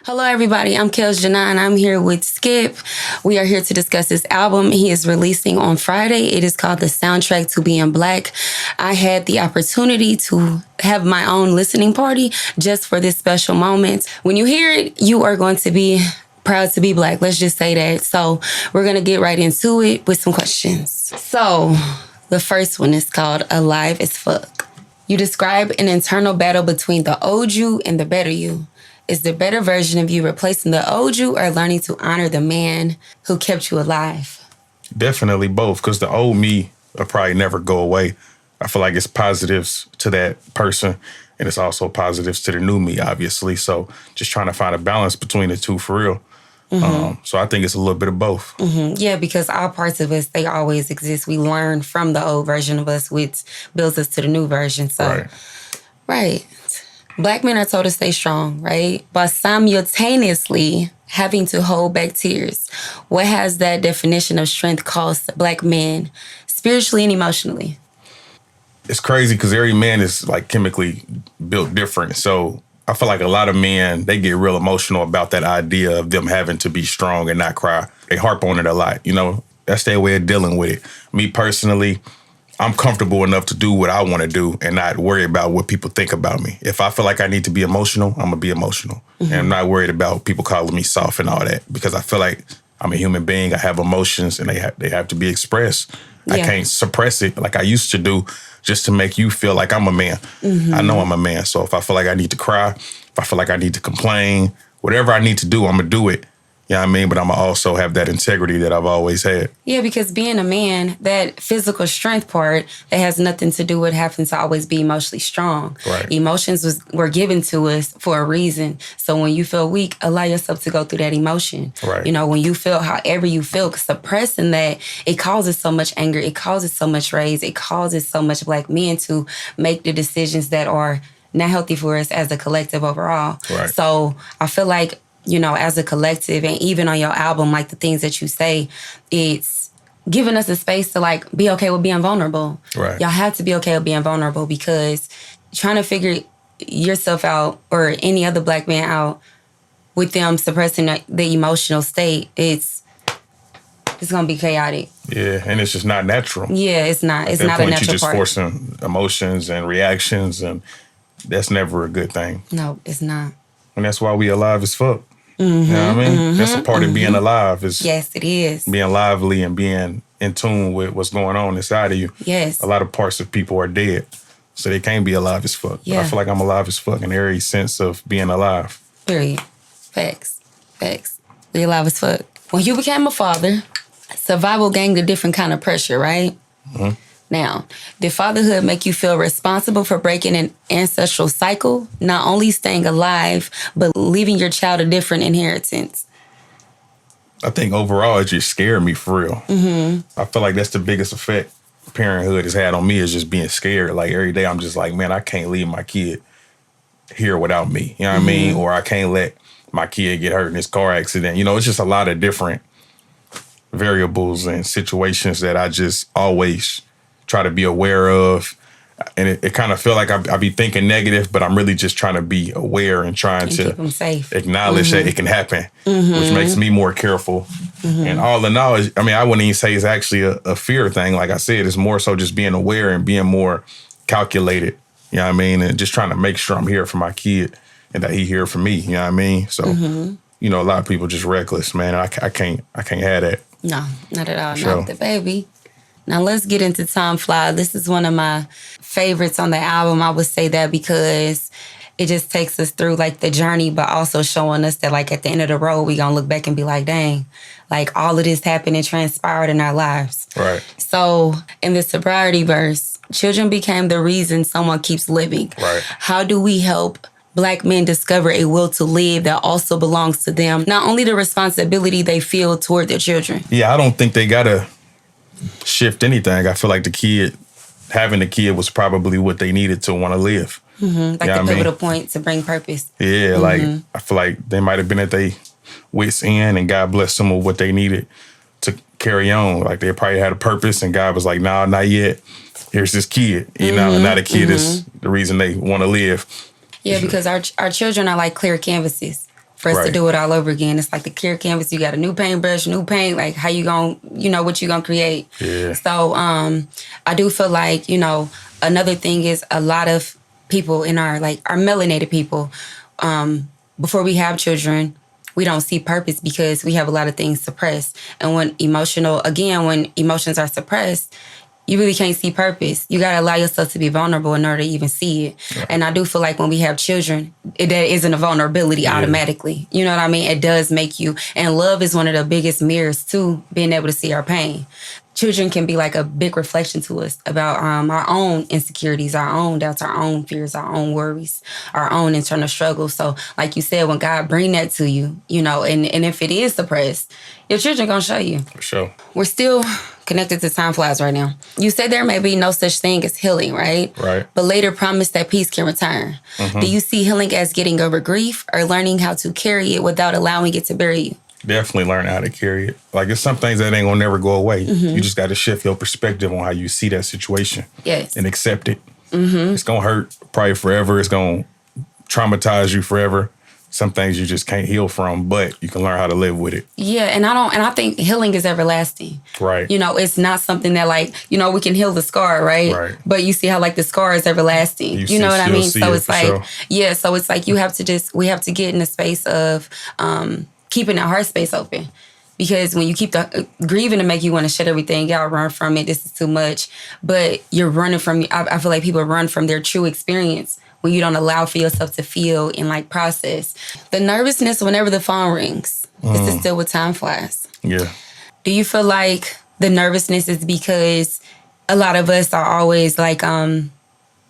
Hello, everybody. I'm Kelz Jahnon. I'm here with Skypp. We are here to discuss this album he is releasing on Friday. It is called The Soundtrack to Being Black. I had the opportunity to have my own listening party just for this special moment. When you hear it, you are going to be proud to be Black. Let's just say that. So we're going to get right into it with some questions. So the first one is called Alive as Fuck. You describe an internal battle between the old you and the better you. Is the better version of you replacing the old you or learning to honor the man who kept you alive? Definitely both, because the old me will probably never go away. I feel like it's positives to that person, and it's also positives to the new me, obviously. So just trying to find a balance between the two for real. So I think it's a little bit of both. Yeah, because all parts of us, they always exist. We learn from the old version of us, which builds us to the new version. So, right. Black men are told to stay strong, right? But simultaneously having to hold back tears. What has that definition of strength cost Black men spiritually and emotionally? It's crazy because every man is like chemically built different. So I feel like a lot of men, they get real emotional about that idea of them having to be strong and not cry. They harp on it a lot, you know? That's their way of dealing with it. Me personally, I'm comfortable enough to do what I want to do and not worry about what people think about me. If I feel like I need to be emotional, I'm going to be emotional. And I'm not worried about people calling me soft and all that, because I feel like I'm a human being. I have emotions and they have to be expressed. Yeah. I can't suppress it like I used to do just to make you feel like I'm a man. I know I'm a man. So if I feel like I need to cry, if I feel like I need to complain, whatever I need to do, I'm going to do it. You know what I mean? But I'm going to also have that integrity that I've always had. Yeah, because being a man, that physical strength part, that has nothing to do with having to always be emotionally strong. Right. Emotions were given to us for a reason. So when you feel weak, allow yourself to go through that emotion. Right. You know, when you feel however you feel, suppressing that, it causes so much anger. It causes so much rage. It causes so much Black men to make the decisions that are not healthy for us as a collective overall. Right. So I feel like, you know, as a collective, and even on your album, like the things that you say, it's giving us a space to like be okay with being vulnerable. Right. Y'all have to be okay with being vulnerable, because trying to figure yourself out or any other Black man out with them suppressing the emotional state, it's gonna be chaotic. Yeah, and it's just not natural. Yeah, it's not. It's At that not point, a natural you're just part. forcing emotions and reactions, and that's never a good thing. No, it's not. And that's why we alive as fuck. You know what I mean? That's a part of being alive, is Yes, it is. being lively and being in tune with what's going on inside of you. Yes. A lot of parts of people are dead, so they can't be alive as fuck. Yeah. But I feel like I'm alive as fuck in every sense of being alive. Period. Facts. We alive as fuck. When you became a father, survival gained a different kind of pressure, right? Now, did fatherhood make you feel responsible for breaking an ancestral cycle, not only staying alive, but leaving your child a different inheritance? I think overall it just scared me for real. I feel like that's the biggest effect parenthood has had on me, is just being scared. Like every day I'm just like, man, I can't leave my kid here without me. You know what I mean? Or I can't let my kid get hurt in this car accident. You know, it's just a lot of different variables and situations that I just always try to be aware of. And it kind of feel like I be thinking negative, but I'm really just trying to be aware and trying to keep them safe. Acknowledge that it can happen, which makes me more careful. And all in all, I mean, I wouldn't even say it's actually a fear thing. Like I said, it's more so just being aware and being more calculated. You know what I mean? And just trying to make sure I'm here for my kid and that he here for me. You know what I mean? So, you know, a lot of people just reckless, man. I can't have that. No, not at all. Not with the baby. Now let's get into Time Fly. This is one of my favorites on the album. I would say that because it just takes us through like the journey, but also showing us that like at the end of the road, we gonna look back and be like, dang, like all of this happened and transpired in our lives. Right. So in the sobriety verse, children became the reason someone keeps living. Right. How do we help Black men discover a will to live that also belongs to them? Not only the responsibility they feel toward their children. Yeah, I don't think they gotta shift anything. I feel like having the kid was probably what they needed to want to live. Like the pivotal point to bring purpose. Yeah, like I feel like they might have been at their wits' end, and God blessed them with what they needed to carry on. Like they probably had a purpose, and God was like, "Nah, not yet. Here's this kid." You know, and now the kid is the reason they want to live. Yeah, because our children are like clear canvases for us to Right. do it all over again. It's like the clear canvas. You got a new paintbrush, new paint. Like how you gonna, what you gonna create. Yeah. So I do feel like, another thing is a lot of people in our melanated people, before we have children, we don't see purpose because we have a lot of things suppressed. And when emotions are suppressed, you really can't see purpose. You got to allow yourself to be vulnerable in order to even see it. Yeah. And I do feel like when we have children, that isn't a vulnerability automatically. You know what I mean? It does make you. And love is one of the biggest mirrors too, being able to see our pain. Children can be like a big reflection to us about our own insecurities, our own doubts, our own fears, our own worries, our own internal struggles. So like you said, when God bring that to you, and if it is suppressed, your children going to show you. For sure. We're still connected to time flies right now. You said there may be no such thing as healing, right? Right. But later promised that peace can return. Mm-hmm. Do you see healing as getting over grief or learning how to carry it without allowing it to bury you? Definitely learn how to carry it. Like, it's some things that ain't gonna never go away. Mm-hmm. You just got to shift your perspective on how you see that situation. Yes. And accept it. Mm-hmm. It's gonna hurt probably forever. It's gonna traumatize you forever. Some things you just can't heal from, but you can learn how to live with it. Yeah, and I think healing is everlasting. Right. It's not something that we can heal the scar, right? Right. But you see how the scar is everlasting. You know what I mean? So it's like, sure. Yeah, so it's like we have to get in a space of keeping our heart space open. Because when you keep the grieving to make you want to shut everything out, run from it, this is too much. But you're running from, I feel like people run from their true experience when you don't allow for yourself to feel and process. The nervousness whenever the phone rings, this is still with time flies. Yeah. Do you feel like the nervousness is because a lot of us are always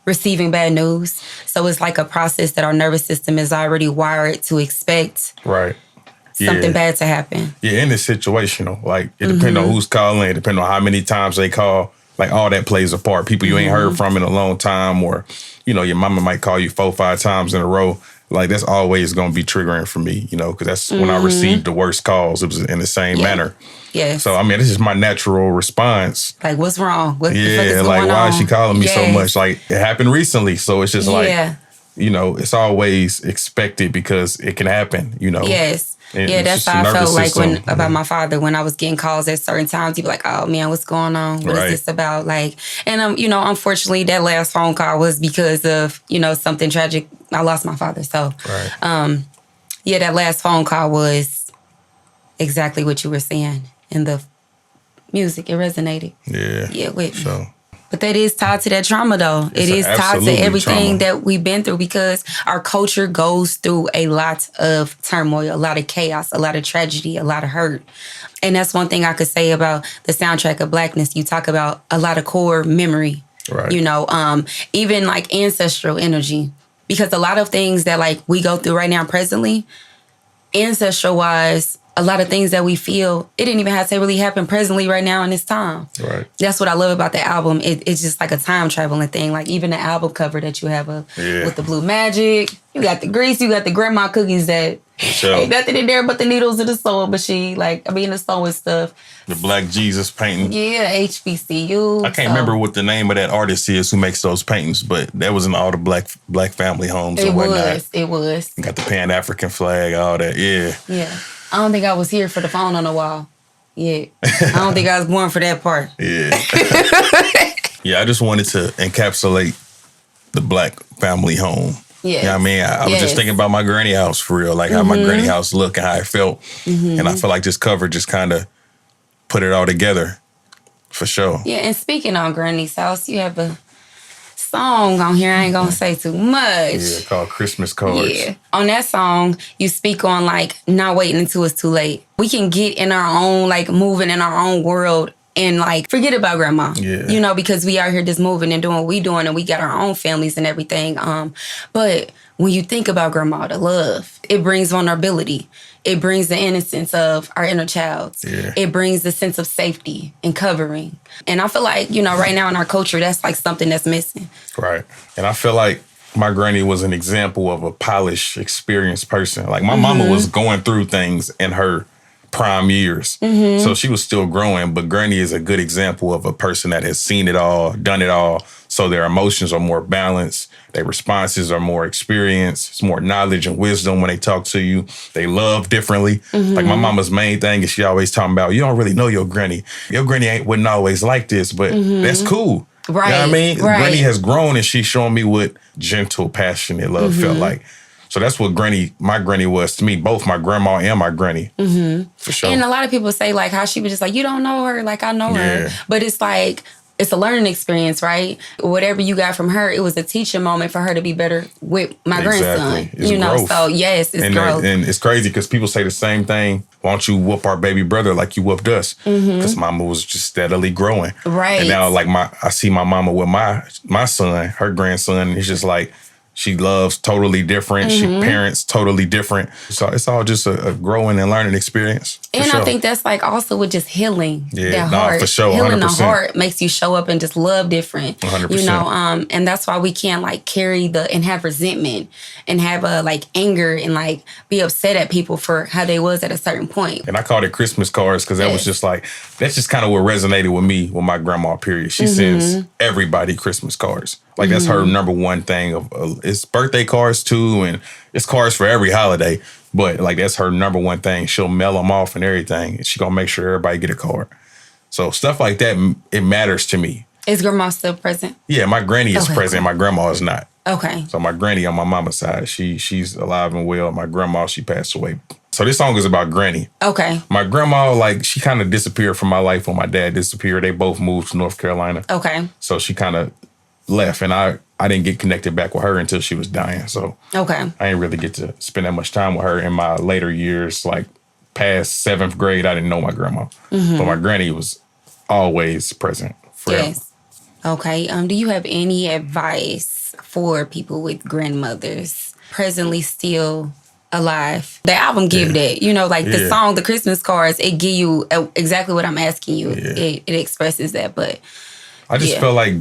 receiving bad news? So it's like a process that our nervous system is already wired to expect. Right. Something bad to happen. Yeah, and it's situational. Like, it depends on who's calling. It depends on how many times they call. Like, all that plays a part. People you ain't heard from in a long time, or, your mama might call you 4-5 times in a row. Like, that's always going to be triggering for me, because that's when I received the worst calls. It was in the same manner. Yeah. So, I mean, this is my natural response. Like, what's wrong? What the fuck is like, going why on? is she calling me so much? Like, it happened recently. So, it's just it's always expected because it can happen, Yes. Yeah, that's how I felt like about my father when I was getting calls at certain times. He'd be like, "Oh man, what's going on? What is this about?" Like, and unfortunately, that last phone call was because of something tragic. I lost my father, so that last phone call was exactly what you were saying in the music. It resonated. Yeah, with me. So. But that is tied to that trauma, though. It is tied to everything that we've been through because our culture goes through a lot of turmoil, a lot of chaos, a lot of tragedy, a lot of hurt. And that's one thing I could say about the soundtrack of Blackness. You talk about a lot of core memory, even ancestral energy. Because a lot of things that we go through right now presently, ancestral-wise, a lot of things that we feel, it didn't even have to really happen presently right now in this time. Right. That's what I love about the album. It's just like a time traveling thing. Like even the album cover that you have with the blue magic. You got the grease, you got the grandma cookies that ain't nothing in there but the needles of the soul. But the sewing stuff. The Black Jesus painting. Yeah, HBCU. I can't remember what the name of that artist is who makes those paintings, but that was in all the black family homes and whatnot. It was. Got the Pan-African flag, all that. Yeah. Yeah. I don't think I was here for the phone on the wall. Yeah. I don't think I was born for that part. Yeah. Yeah, I just wanted to encapsulate the Black family home. Yeah. You know what I mean? I was just thinking about my granny house for real, like how my granny house looked and how it felt. And I feel like this cover just kind of put it all together for sure. Yeah, and speaking on Granny's house, you have a song on here. I ain't gonna say too much. Yeah, called Christmas Cards. Yeah. On that song, you speak on not waiting until it's too late. We can get in our own, moving in our own world and forget about grandma. Yeah. Because we out here just moving and doing what we doing and we got our own families and everything. But when you think about grandma, the love, it brings vulnerability. It brings the innocence of our inner child. Yeah. It brings the sense of safety and covering. And I feel like, right now in our culture, that's something that's missing. Right. And I feel like my granny was an example of a polished, experienced person. Like my mama was going through things in her prime years. So she was still growing, but granny is a good example of a person that has seen it all, done it all. So their emotions are more balanced. Their responses are more experienced. It's more knowledge and wisdom when they talk to you. They love differently. Like my mama's main thing is she always talking about, you don't really know your granny. Your granny wasn't always like this, but that's cool. Right. You know what I mean? Right. Granny has grown and she's showing me what gentle, passionate love felt like. So that's what my granny was to me, both my grandma and my granny. For sure. And a lot of people say like how she was just like, you don't know her, like I know her. But it's like, it's a learning experience, right? Whatever you got from her, it was a teaching moment for her to be better with my grandson. It's growth. So yes, it's growth. And it's crazy because people say the same thing. Why don't you whoop our baby brother like you whooped us? Because mama was just steadily growing. Right. And now like I see my mama with my son, her grandson, and it's just like, she loves totally different. She parents totally different. So it's all just a growing and learning experience. And sure. I think that's like also with just healing that nah, heart. for sure, Healing 100%. the heart makes you show up and just love different. 100%. And that's why we can't like carry and have resentment and have like anger and like be upset at people for how they was at a certain point. And I called it Christmas cards because that was just like, that's just kind of what resonated with me with my grandma, period. She sends everybody Christmas cards. Like that's her number one thing. It's birthday cards too, and it's cards for every holiday. But like that's her number one thing. She'll mail them off and everything. And she gonna make sure everybody get a card. So stuff like that, it matters to me. Is grandma still present? Yeah, my granny is present. My grandma is not. Okay. So my granny on my mama's side, she's alive and well. My grandma, she passed away. So this song is about granny. Okay. My grandma, like, she kind of disappeared from my life when my dad disappeared. They both moved to North Carolina. Okay. So she kind of left, and I didn't get connected back with her until she was dying. So okay. I didn't really get to spend that much time with her in my later years. Like past 7th grade, I didn't know my grandma. But my granny was always present forever. Yes. Okay. Do you have any advice for people with grandmothers presently still alive? The album give that, like the song, the Christmas cards, it give you exactly what I'm asking you. It expresses that, but I just feel like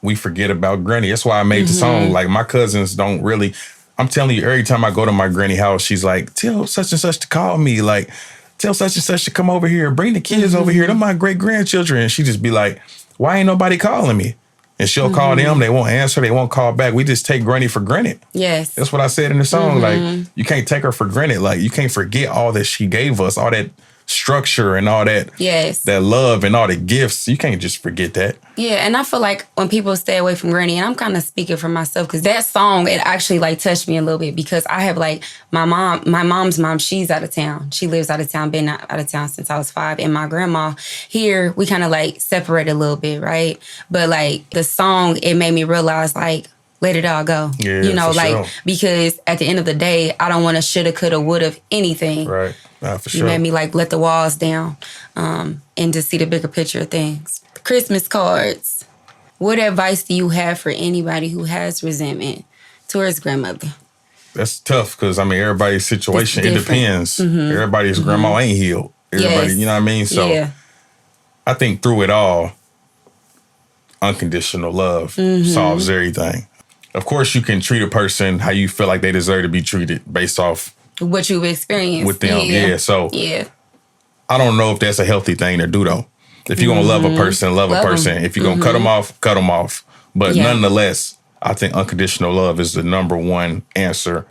we forget about granny. That's why I made the song. Like my cousins don't really, I'm telling you, every time I go to my granny house, she's like, tell such and such to call me. Like, tell such and such to come over here. Bring the kids over here. They're my great grandchildren. And she just be like, why ain't nobody calling me? And she'll call them. They won't answer. They won't call back. We just take granny for granted. Yes. That's what I said in the song. Like, you can't take her for granted. Like, you can't forget all that she gave us, all that structure and all that, that love and all the gifts. You can't just forget that. Yeah, and I feel like when people stay away from granny, and I'm kind of speaking for myself, because that song, it actually like touched me a little bit, because I have like my mom's mom, she's out of town. She lives out of town, been out of town since I was 5. And my grandma here, we kind of like separated a little bit, right? But like the song, it made me realize like, let it all go. Yeah, because at the end of the day, I don't want to shoulda, coulda, woulda, anything. Right. For sure. You made me like let the walls down and just see the bigger picture of things. Christmas cards. What advice do you have for anybody who has resentment towards grandmother? That's tough because, I mean, everybody's situation, it depends. Everybody's grandma ain't healed. Everybody, you know what I mean? So I think through it all, unconditional love solves everything. Of course, you can treat a person how you feel like they deserve to be treated based off what you've experienced with them. So I don't know if that's a healthy thing to do, though. If you're going to love a person, love a person. If you're going to cut them off. But nonetheless, I think unconditional love is the number one answer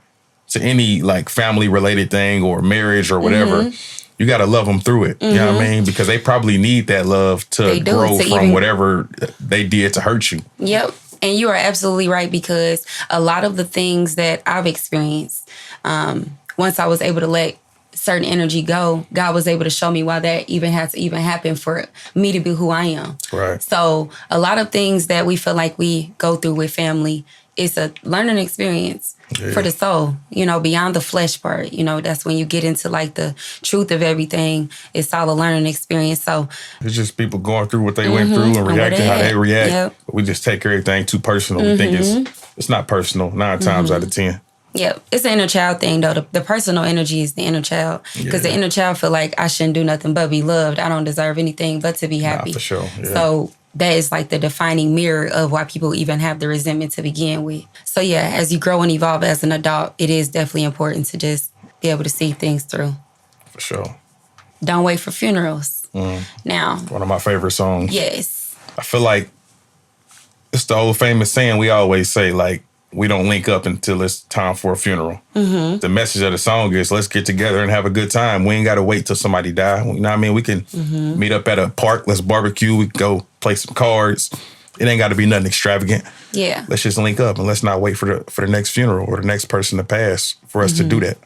to any like family related thing or marriage or whatever. You got to love them through it. You know what I mean? Because they probably need that love to grow from whatever they did to hurt you. Yep. And you are absolutely right, because a lot of the things that I've experienced, once I was able to let certain energy go, God was able to show me why that even had to even happen for me to be who I am. Right. So a lot of things that we feel like we go through with family, it's a learning experience for the soul, beyond the flesh part. That's when you get into like the truth of everything. It's all a learning experience. So it's just people going through what they went through and reacting how they react. Yep. We just take everything too personal. We think it's not personal 9 times out of 10. Yep. It's the inner child thing, though. The personal energy is the inner child. Because the inner child feel like I shouldn't do nothing but be loved. I don't deserve anything but to be happy. Nah, for sure. Yeah. So that is like the defining mirror of why people even have the resentment to begin with. So yeah, as you grow and evolve as an adult, it is definitely important to just be able to see things through. For sure. Don't wait for funerals. Now. One of my favorite songs. Yes. I feel like it's the old famous saying we always say, like, we don't link up until it's time for a funeral. Mm-hmm. The message of the song is, let's get together and have a good time. We ain't got to wait till somebody die. You know what I mean? We can meet up at a park. Let's barbecue. We can go play some cards. It ain't got to be nothing extravagant. Yeah. Let's just link up and let's not wait for the next funeral or the next person to pass for us to do that.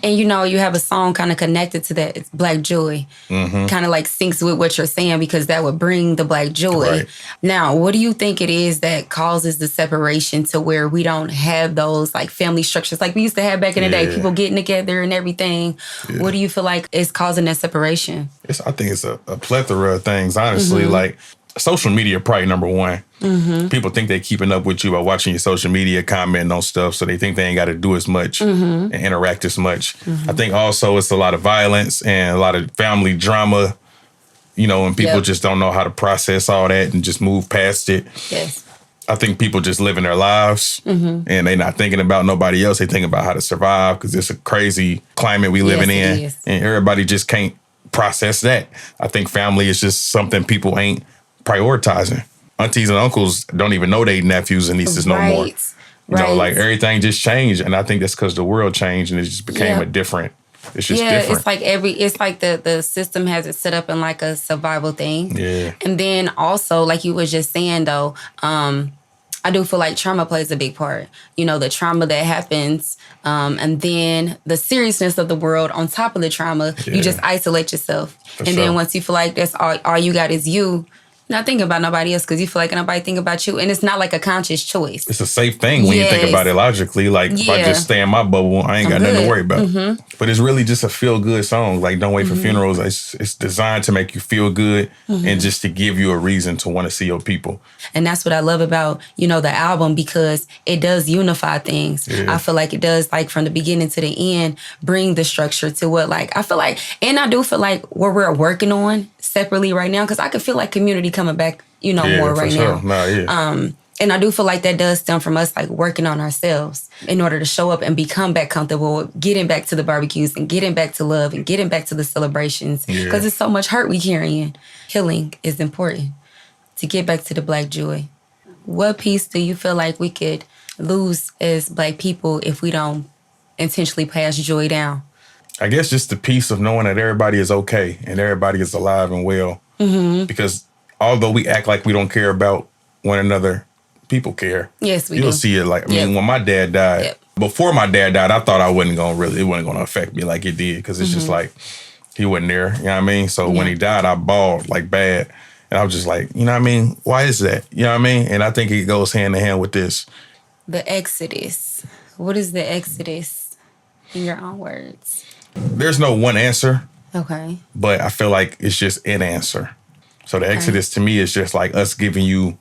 And you know, you have a song kind of connected to that. It's Black Joy. Kind of like syncs with what you're saying because that would bring the Black Joy. Right. Now, what do you think it is that causes the separation to where we don't have those like family structures like we used to have back in the day, people getting together and everything? Yeah. What do you feel like is causing that separation? I think it's a plethora of things, honestly. Like, social media probably number one. People think they're keeping up with you by watching your social media, commenting on stuff, so they think they ain't got to do as much and interact as much. I think also it's a lot of violence and a lot of family drama, you know, and people just don't know how to process all that and just move past it. Yes. I think people just living their lives and they not thinking about nobody else. They think about how to survive because it's a crazy climate we living in and everybody just can't process that. I think family is just something people ain't prioritizing. Aunties and uncles don't even know they nephews and nieces no more. You know, like everything just changed, and I think that's because the world changed and it just became a different. It's just different. It's like the system has it set up in like a survival thing. Yeah, and then also like you was just saying though, I do feel like trauma plays a big part. You know, the trauma that happens, and then the seriousness of the world on top of the trauma. You just isolate yourself, then once you feel like that's all you got is you. Not thinking about nobody else because you feel like nobody think about you. And it's not like a conscious choice. It's a safe thing when you think about it logically. Like, if I just stay in my bubble, I ain't got nothing to worry about. But it's really just a feel-good song. Like, Don't Wait for Funerals. It's designed to make you feel good and just to give you a reason to want to see your people. And that's what I love about, you know, the album because it does unify things. Yeah. I feel like it does, like, from the beginning to the end, bring the structure to what, like, I feel like, and I do feel like what we're working on separately right now, because I could feel like community coming back, you know, more right now. And I do feel like that does stem from us, like, working on ourselves in order to show up and become back comfortable with getting back to the barbecues and getting back to love and getting back to the celebrations. Because it's so much hurt we carrying. Healing is important to get back to the Black joy. What piece do you feel like we could lose as Black people if we don't intentionally pass joy down? I guess just the peace of knowing that everybody is okay and everybody is alive and well. Because although we act like we don't care about one another, people care. Yes, we do. You'll see it like, I mean, when my dad died, before my dad died, I thought it wasn't going to affect me like it did because it's just like, he wasn't there, you know what I mean? So when he died, I bawled like bad. And I was just like, you know what I mean? Why is that? You know what I mean? And I think it goes hand in hand with this. The Exodus. What is the Exodus in your own words? There's no one answer. Okay. But I feel like it's just an answer. So the Exodus to me is just like us giving you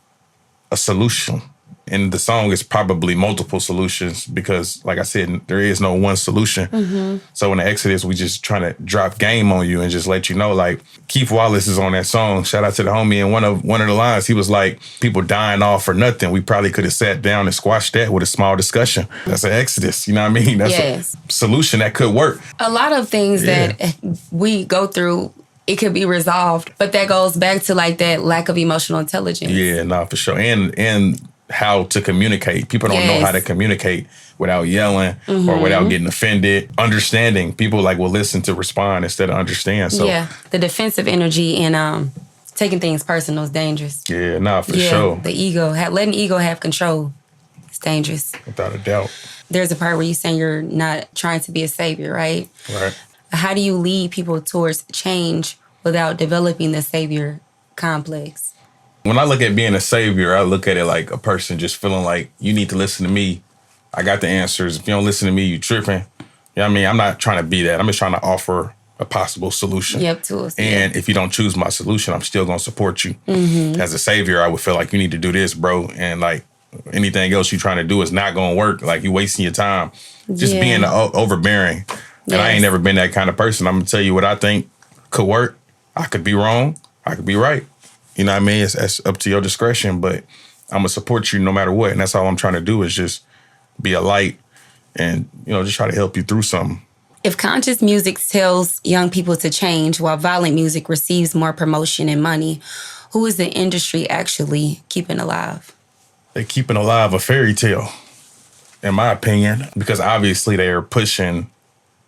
a solution. And the song is probably multiple solutions because, like I said, there is no one solution. So in the Exodus, we just trying to drop game on you and just let you know, like, Keith Wallace is on that song. Shout out to the homie. And one of the lines, he was like, people dying off for nothing. We probably could have sat down and squashed that with a small discussion. That's an Exodus. You know what I mean? That's a solution that could work. A lot of things that we go through, it could be resolved. But that goes back to, like, that lack of emotional intelligence. Yeah, no, for sure. And how to communicate. People don't know how to communicate without yelling or without getting offended. Understanding. People will listen to respond instead of understand. So the defensive energy and taking things personal is dangerous. Yeah, nah, for sure. The ego, letting ego have control is dangerous. Without a doubt. There's a part where you're saying you're not trying to be a savior, right? Right. How do you lead people towards change without developing the savior complex? When I look at being a savior, I look at it like a person just feeling like, you need to listen to me. I got the answers. If you don't listen to me, you tripping. You know what I mean? I'm not trying to be that. I'm just trying to offer a possible solution. Tools. And if you don't choose my solution, I'm still going to support you. As a savior, I would feel like you need to do this, bro. And like anything else you're trying to do is not going to work. Like, you're wasting your time. Just being overbearing. And I ain't never been that kind of person. I'm going to tell you what I think could work. I could be wrong. I could be right. You know what I mean? It's up to your discretion, but I'm going to support you no matter what. And that's all I'm trying to do is just be a light and, you know, just try to help you through something. If conscious music tells young people to change while violent music receives more promotion and money, who is the industry actually keeping alive? They're keeping alive a fairy tale, in my opinion, because obviously they are pushing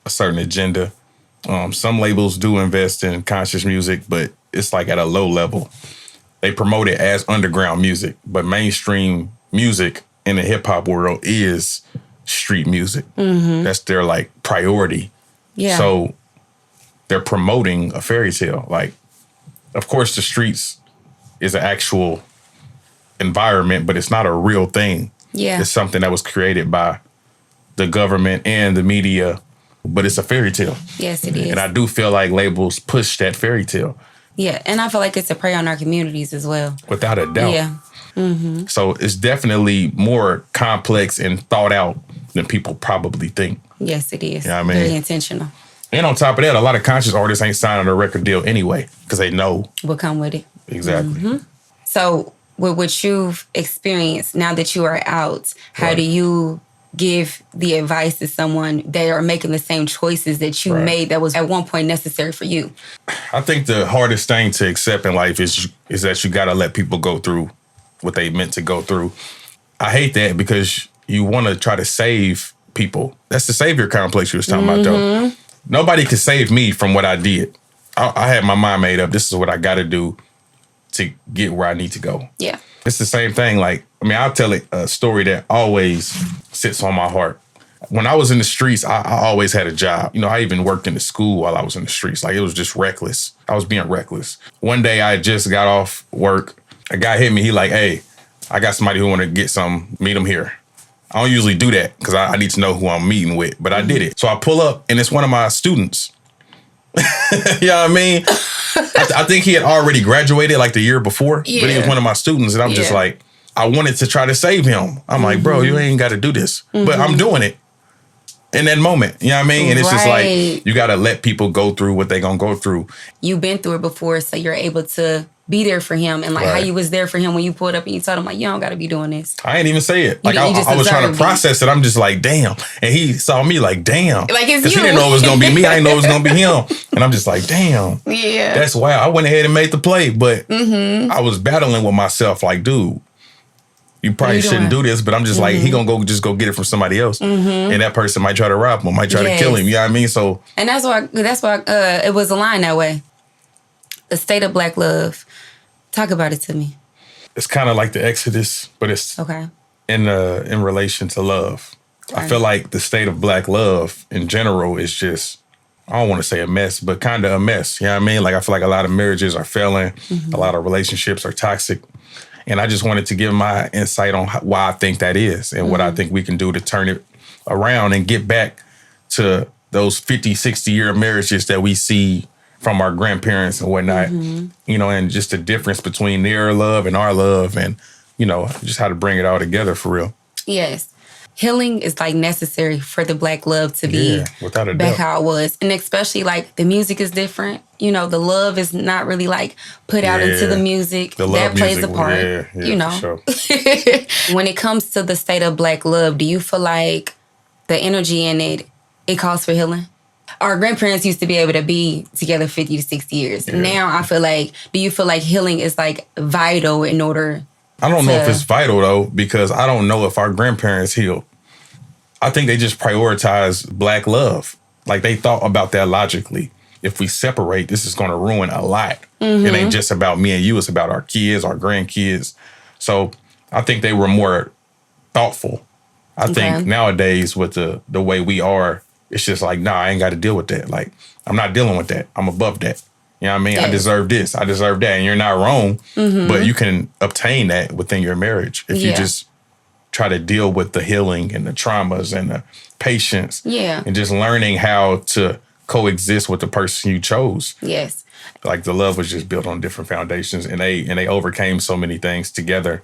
a certain agenda. Some labels do invest in conscious music, but it's like at a low level. They promote it as underground music, but mainstream music in the hip hop world is street music. That's their like priority. Yeah. So they're promoting a fairy tale. Like, of course, the streets is an actual environment, but it's not a real thing. Yeah. It's something that was created by the government and the media, but it's a fairy tale. Yes, it is. And I do feel like labels push that fairy tale. Yeah, and I feel like it's a prey on our communities as well. Without a doubt. Yeah. So it's definitely more complex and thought out than people probably think. Yes, it is. You know what I mean? Very intentional. And on top of that, a lot of conscious artists ain't signing a record deal anyway because they know. What come with it. Exactly. So with what you've experienced, now that you are out, how do you give the advice to someone that are making the same choices that you made that was at one point necessary for you? I think the hardest thing to accept in life is that you got to let people go through what they meant to go through. I hate that because you want to try to save people. That's the savior complex you was talking about, though. Nobody could save me from what I did. I had my mind made up. This is what I got to do to get where I need to go. Yeah. It's the same thing. Like, I mean, I'll tell a story that always sits on my heart. When I was in the streets, I always had a job. You know, I even worked in the school while I was in the streets. Like, it was just reckless. I was being reckless. One day I just got off work. A guy hit me. He like, hey, I got somebody who want to get some, meet him here. I don't usually do that because I need to know who I'm meeting with, but I did it. So I pull up and it's one of my students. You know what I mean? I think he had already graduated like the year before, but he was one of my students. And I'm just like, I wanted to try to save him. I'm like, bro, you ain't got to do this. But I'm doing it in that moment. You know what I mean? And it's just like, you got to let people go through what they going to go through. You've been through it before, so you're able to be there for him. And like how you was there for him when you pulled up and you told him like, you don't got to be doing this. I ain't even say it. Like you I was trying to process it. I'm just like, damn. And he saw me like, damn. Like it's you. Because he didn't know it was going to be me. I didn't know it was going to be him. And I'm just like, damn. Yeah. That's why I went ahead and made the play. But I was battling with myself like, dude, you probably shouldn't do this. But I'm just like, he going to go get it from somebody else. And that person might try to rob him, might try to kill him. You know what I mean? So. And that's why it was aligned that way. The state of Black love. Talk about it to me. It's kind of like the Exodus, but it's in relation to love. I feel like the state of Black love in general is just, I don't want to say a mess, but kind of a mess. You know what I mean? Like I feel like a lot of marriages are failing. A lot of relationships are toxic. And I just wanted to give my insight on why I think that is and what I think we can do to turn it around and get back to those 50, 60-year marriages that we see from our grandparents and whatnot, you know, and just the difference between their love and our love and, you know, just how to bring it all together for real. Yes. Healing is like necessary for the Black love to be without a back doubt. how it was. And especially like the music is different. You know, the love is not really like put out into the music. The love that plays music, a part, you know. For sure. When it comes to the state of Black love, do you feel like the energy in it calls for healing? Our grandparents used to be able to be together 50 to 60 years. Now I feel like, do you feel like healing is like vital in order? I don't know if it's vital though, because I don't know if our grandparents healed. I think they just prioritized Black love. Like they thought about that logically. If we separate, this is going to ruin a lot. It ain't just about me and you. It's about our kids, our grandkids. So I think they were more thoughtful. I think nowadays with the way we are, it's just like, nah, I ain't got to deal with that. Like, I'm not dealing with that. I'm above that. You know what I mean? I deserve this. I deserve that. And you're not wrong. But you can obtain that within your marriage if you just try to deal with the healing and the traumas and the patience. And just learning how to coexist with the person you chose. Yes. Like the love was just built on different foundations and they overcame so many things together.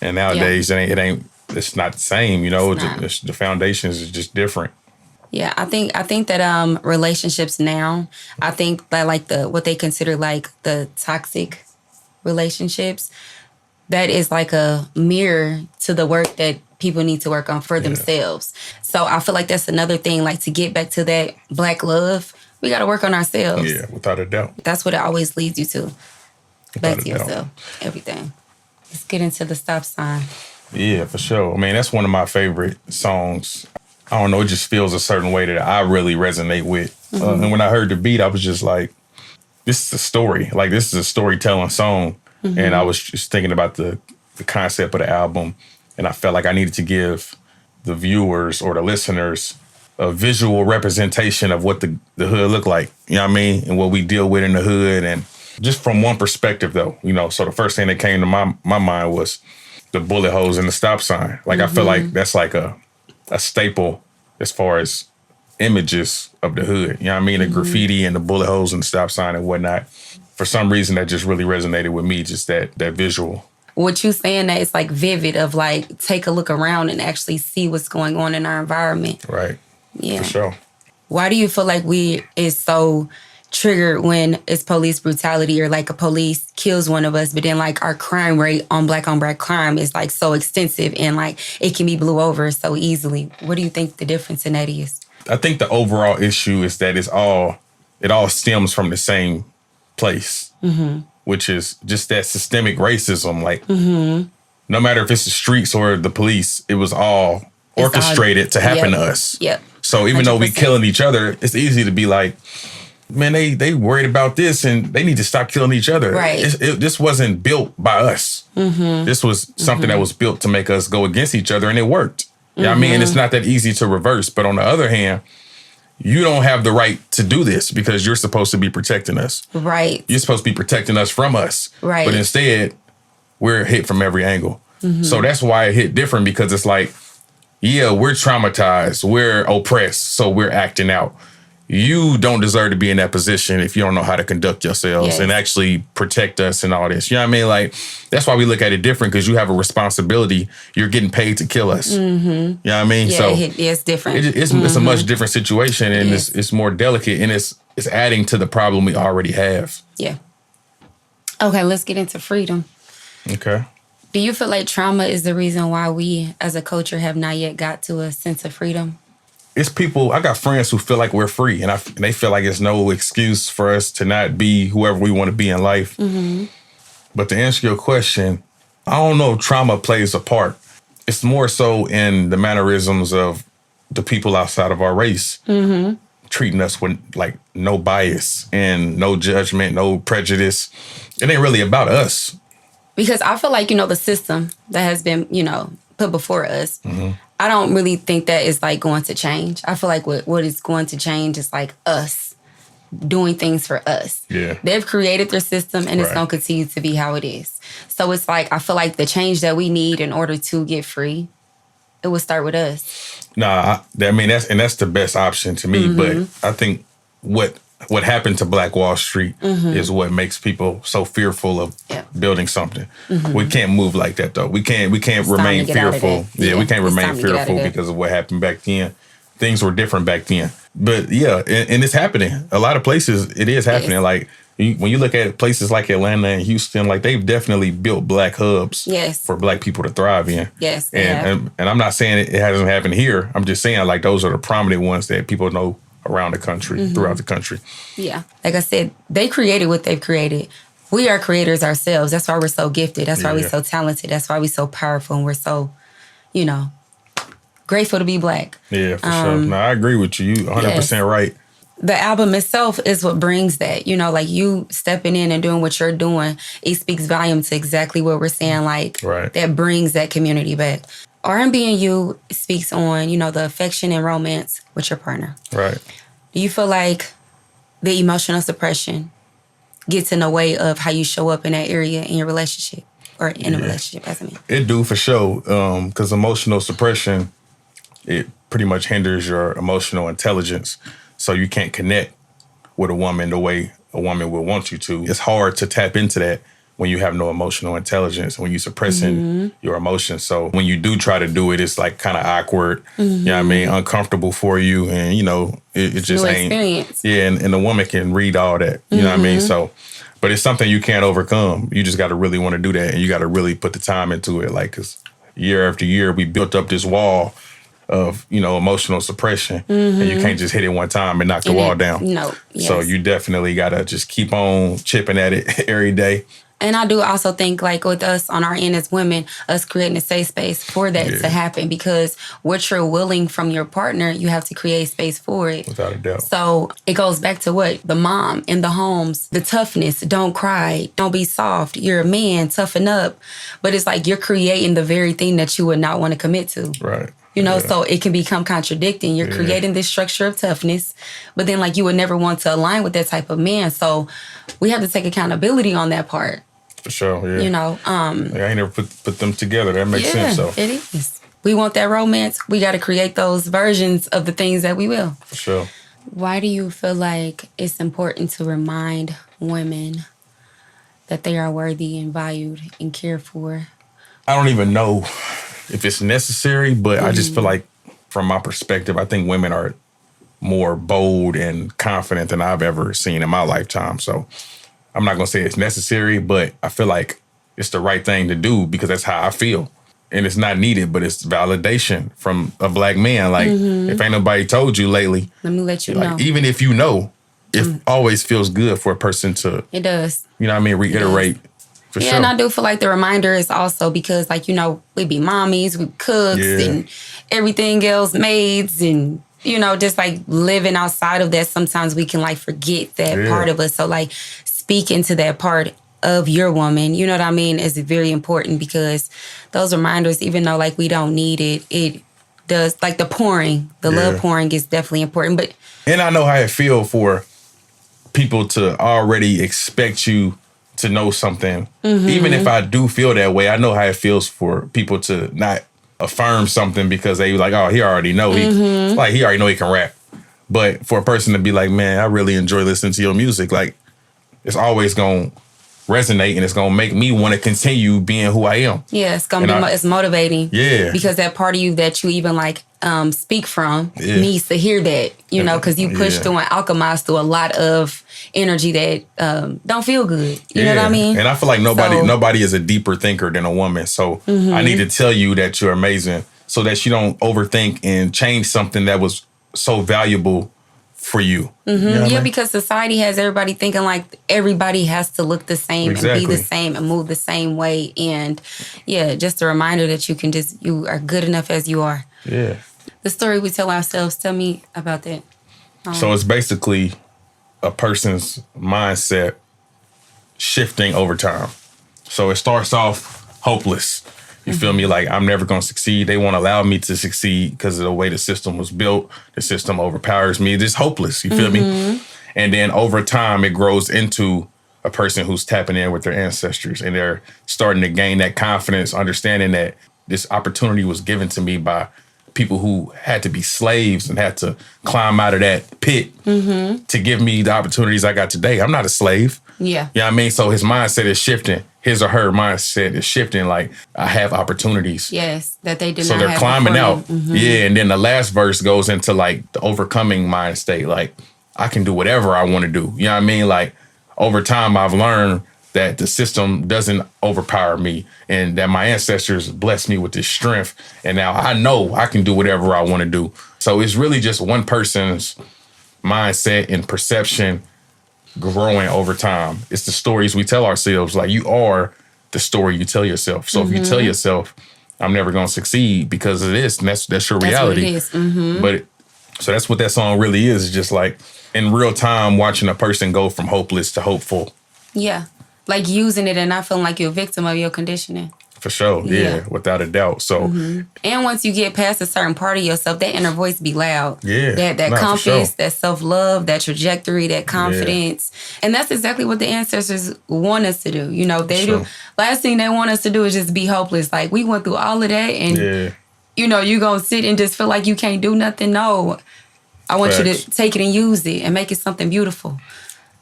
And nowadays it's not the same, you know, the foundations is just different. Yeah, I think that relationships now, I think that like what they consider like the toxic relationships, that is like a mirror to the work that people need to work on for themselves. So I feel like that's another thing, like to get back to that Black love, we got to work on ourselves. Yeah, without a doubt. That's what it always leads you to. Back to yourself, everything. Let's get into the stop sign. Yeah, for sure. I mean, that's one of my favorite songs. I don't know, it just feels a certain way that I really resonate with. And when I heard the beat, I was just like, this is a story. Like, this is a storytelling song. And I was just thinking about the concept of the album. And I felt like I needed to give the viewers or the listeners a visual representation of what the hood looked like. You know what I mean? And what we deal with in the hood. And just from one perspective, though, you know, so the first thing that came to my mind was the bullet holes and the stop sign. Like, I feel like that's like a staple as far as images of the hood. You know what I mean? The graffiti and the bullet holes and the stop sign and whatnot. For some reason, that just really resonated with me, just that visual. What you saying that it's like vivid of like, take a look around and actually see what's going on in our environment. Right. Yeah. For sure. Why do you feel like we is so triggered when it's police brutality or like a police kills one of us, but then like our crime rate on black crime is like so extensive and like it can be blew over so easily? What do you think the difference in that is? I think the overall issue is that it all stems from the same place, which is just that systemic racism. Like, no matter if it's the streets or the police, it was all orchestrated to happen to us. Yep. So even 100%. though we killing each other, it's easy to be like, man, they worried about this and they need to stop killing each other. Right. This wasn't built by us. This was something that was built to make us go against each other, and it worked. You know what I mean? And it's not that easy to reverse. But on the other hand, you don't have the right to do this because you're supposed to be protecting us. Right. You're supposed to be protecting us from us. Right. But instead, we're hit from every angle. So that's why it hit different, because it's like, yeah, we're traumatized, we're oppressed, so we're acting out. You don't deserve to be in that position if you don't know how to conduct yourselves and actually protect us and all this. You know what I mean? Like, that's why we look at it different, because you have a responsibility. You're getting paid to kill us. You know what I mean? Yeah, So it's different. it's a much different situation, and it's more delicate, and it's adding to the problem we already have. Yeah. Okay, let's get into freedom. Okay. Do you feel like trauma is the reason why we as a culture have not yet got to a sense of freedom? It's people, I got friends who feel like we're free, and they feel like it's no excuse for us to not be whoever we want to be in life. But to answer your question, I don't know if trauma plays a part. It's more so in the mannerisms of the people outside of our race, treating us with like no bias and no judgment, no prejudice. It ain't really about us. Because I feel like, the system that has been, put before us, I don't really think that is like going to change. I feel like what is going to change is like us doing things for us. Yeah. They've created their system, and it's Right. going to continue to be how it is. So it's like, I feel like the change that we need in order to get free, it would start with us. Nah, that's the best option to me. But I think what happened to Black Wall Street is what makes people so fearful of building something. We can't move like that, though. We can't remain to get out of fearful. that. Yeah, we can't It's remain time to get out of fearful that. because of what happened back then. Things were different back then. But yeah, and it's happening. A lot of places, it is happening. Yes. Like, when you look at places like Atlanta and Houston, like, they've definitely built Black hubs Yes. for Black people to thrive in. Yes, they have. And I'm not saying it hasn't happened here. I'm just saying, like, those are the prominent ones that people know around the country, throughout the country. Yeah. Like I said, they created what they've created. We are creators ourselves. That's why we're so gifted. That's why we're so talented. That's why we're so powerful, and we're so, grateful to be Black. Yeah, for sure. No, I agree with you. You 100% right. The album itself is what brings that. Like you stepping in and doing what you're doing, it speaks volume to exactly what we're saying. Like, Right. that brings that community back. R&B and You speaks on, the affection and romance with your partner. Right. Do you feel like the emotional suppression gets in the way of how you show up in that area in your relationship, or in a relationship, as I mean? It do, for sure. Because emotional suppression, it pretty much hinders your emotional intelligence. So you can't connect with a woman the way a woman would want you to. It's hard to tap into that when you have no emotional intelligence, when you're suppressing your emotions. So when you do try to do it, it's like kind of awkward, you know what I mean, uncomfortable for you. And, it just New ain't. experience. Yeah, and the woman can read all that, you know what I mean? So, but it's something you can't overcome. You just got to really want to do that, and you got to really put the time into it. Like, because year after year, we built up this wall of, emotional suppression, and you can't just hit it one time and knock the wall down. No. Yes. So you definitely got to just keep on chipping at it every day. And I do also think, like, with us on our end as women, us creating a safe space for that to happen, because what you're willing from your partner, you have to create space for it. Without a doubt. So it goes back to what? The mom in the homes, the toughness, don't cry, don't be soft. You're a man, toughen up. But it's like you're creating the very thing that you would not want to commit to. Right. You know, so it can become contradicting. You're creating this structure of toughness, but then, like, you would never want to align with that type of man. So we have to take accountability on that part. For sure, yeah. You know, I ain't never put them together. That makes sense. So it is. We want that romance. We got to create those versions of the things that we will. For sure. Why do you feel like it's important to remind women that they are worthy and valued and cared for? I don't even know if it's necessary, but I just feel like, from my perspective, I think women are more bold and confident than I've ever seen in my lifetime. So I'm not going to say it's necessary, but I feel like it's the right thing to do because that's how I feel. And it's not needed, but it's validation from a Black man. Like, if ain't nobody told you lately, let me let you like, know. Even if you know, it always feels good for a person to, It does. you know what I mean, reiterate. For sure. And I do feel like the reminder is also because, like, you know, we be mommies, we cooks and everything else, maids, and, you know, just like living outside of that, sometimes we can, like, forget that part of us. So, like, speaking to that part of your woman, you know what I mean, is very important, because those reminders, even though, like, we don't need it, it does, like, the pouring, the love pouring is definitely important. But and I know how it feel for people to already expect you to know something. Even if I do feel that way, I know how it feels for people to not affirm something because they like, oh, he already know. He already know he can rap. But for a person to be like, man, I really enjoy listening to your music, like, it's always going to resonate and it's going to make me want to continue being who I am. yeah, it's going to be, it's motivating. Yeah. Because that part of you that you even, like, speak from needs to hear that, you know, because you push through and alchemize through a lot of energy that don't feel good. You know what I mean? And I feel like nobody is a deeper thinker than a woman. So I need to tell you that you're amazing so that you don't overthink and change something that was so valuable for you. You know what I mean? Because society has everybody thinking like everybody has to look the same and be the same and move the same way. And just a reminder that you are good enough as you are. Yeah. The story we tell ourselves, tell me about that. So it's basically a person's mindset shifting over time. So it starts off hopeless. You feel me? Like, I'm never going to succeed. They won't allow me to succeed because of the way the system was built. The system overpowers me. It's hopeless. You feel me? And then over time, it grows into a person who's tapping in with their ancestors, and they're starting to gain that confidence, understanding that this opportunity was given to me by people who had to be slaves and had to climb out of that pit to give me the opportunities I got today. I'm not a slave. Yeah. You know what I mean? So his mindset is shifting. His or her mindset is shifting. Like, I have opportunities. Yes, that they did so not they're have climbing before out. Yeah, and then the last verse goes into, like, the overcoming mind state. Like, I can do whatever I want to do. You know what I mean? Like, over time, I've learned that the system doesn't overpower me and that my ancestors blessed me with this strength. And now I know I can do whatever I want to do. So it's really just one person's mindset and perception growing over time. It's the stories we tell ourselves. Like, you are the story you tell yourself. So if you tell yourself, I'm never going to succeed because of this, and that's your reality. That's what it is. But so that's what that song really is. It's just like in real time watching a person go from hopeless to hopeful. Yeah. Like using it and not feeling like you're a victim of your conditioning. For sure. Yeah, without a doubt. So and once you get past a certain part of yourself, that inner voice be loud. Yeah. That confidence, that self-love, that trajectory, that confidence. And that's exactly what the ancestors want us to do. You know, they do. Last thing they want us to do is just be hopeless. Like, we went through all of that and you know, you gonna sit and just feel like you can't do nothing. No. I want you to take it and use it and make it something beautiful.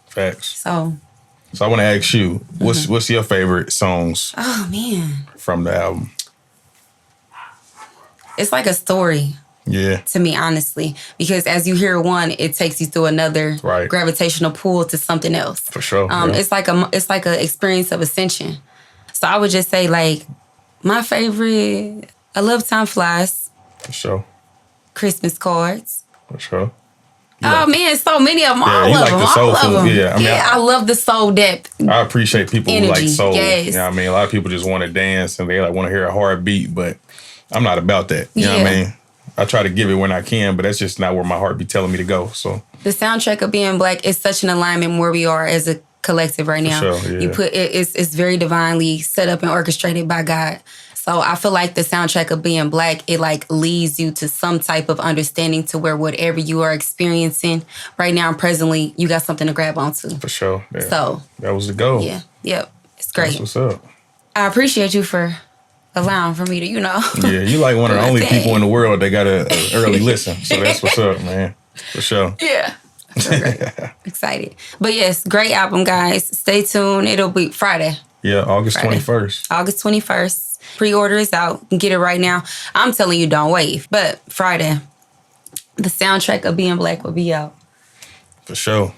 Facts. So I want to ask you, what's your favorite songs? Oh, man. From the album? It's like a story. Yeah. To me, honestly. Because as you hear one, it takes you through another gravitational pull to something else. For sure. It's like a experience of ascension. So I would just say, like, my favorite, I love Time Flies. For sure. Christmas Cards. For sure. Oh man, so many of them. Yeah, all you of like them. the soul all of food. them. Yeah, I mean, I love the soul depth. I appreciate people who like Energy, soul. yes. You know what I mean? A lot of people just want to dance and they like want to hear a hard beat, but I'm not about that. You know what I mean? I try to give it when I can, but that's just not where my heart be telling me to go. So the soundtrack of being black is such an alignment where we are as a collective right now. sure, yeah. You put it's very divinely set up and orchestrated by God. So I feel like the soundtrack of being black, it like leads you to some type of understanding to where whatever you are experiencing right now and presently, you got something to grab onto. for sure. Yeah. So that was the goal. yeah, yep, it's great. That's what's up. I appreciate you for allowing for me to, Yeah, you like one of the only people in the world that got a early listen. So that's what's up, man. For sure. Yeah. Excited. But yes, great album, guys. Stay tuned. It'll be Friday. Yeah, August Friday. 21st. August 21st. Pre-order is out. You can get it right now. I'm telling you, don't wait. But Friday, the soundtrack of being black will be out. For sure.